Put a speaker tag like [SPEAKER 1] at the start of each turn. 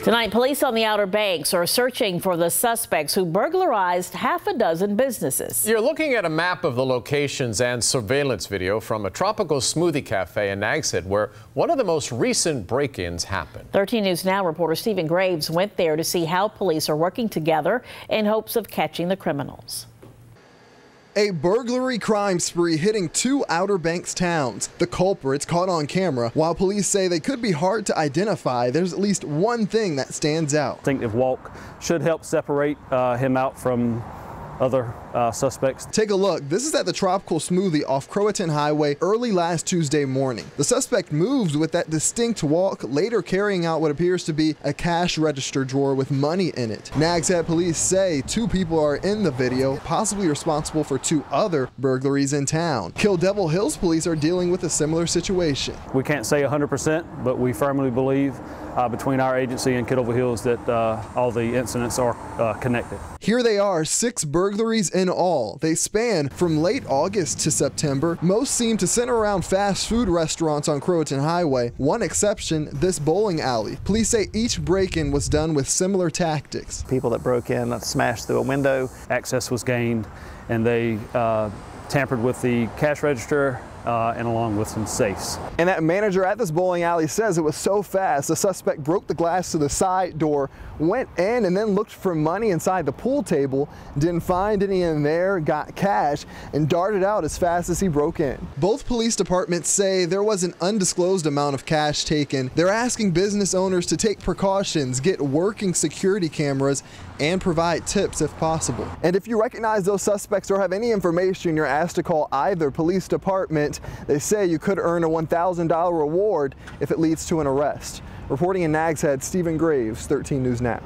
[SPEAKER 1] Tonight, police on the Outer Banks are searching for the suspects who burglarized half a dozen businesses.
[SPEAKER 2] You're looking at a map of the locations and surveillance video from a tropical smoothie cafe in Nags Head where one of the most recent break-ins happened. 13
[SPEAKER 1] News Now reporter Stephen Graves went there to see how police are working together in hopes of catching the criminals.
[SPEAKER 3] A burglary crime spree hitting two Outer Banks towns. The culprits caught on camera. While police say they could be hard to identify, there's at least one thing that stands out.
[SPEAKER 4] Distinctive walk should help separate him out from other suspects.
[SPEAKER 3] Take a look. This is at the Tropical Smoothie off Croatan Highway early last Tuesday morning. The suspect moved with that distinct walk, later carrying out what appears to be a cash register drawer with money in it. Nags Head police say two people are in the video, possibly responsible for two other burglaries in town. Kill Devil Hills police are dealing with a similar situation.
[SPEAKER 4] We can't say 100%, but we firmly believe between our agency and Devil Hills that all the incidents are connected.
[SPEAKER 3] Here they are, 6 burglaries in all. They span from late August to September. Most seem to center around fast food restaurants on Croatan Highway. One exception, this bowling alley. Police say each break-in was done with similar tactics.
[SPEAKER 5] People that broke in smashed through a window.
[SPEAKER 4] Access was gained, and they tampered with the cash register and along with some safes.
[SPEAKER 3] And that manager at this bowling alley says it was so fast, the suspect broke the glass to the side door, went in and then looked for money inside the pool table, didn't find any in there, got cash, and darted out as fast as he broke in. Both police departments say there was an undisclosed amount of cash taken. They're asking business owners to take precautions, get working security cameras, and provide tips if possible. And if you recognize those suspects or have any information, you're asked to call either police department. They say you could earn a $1,000 reward if it leads to an arrest. Reporting in Nags Head, Stephen Graves, 13 News Now.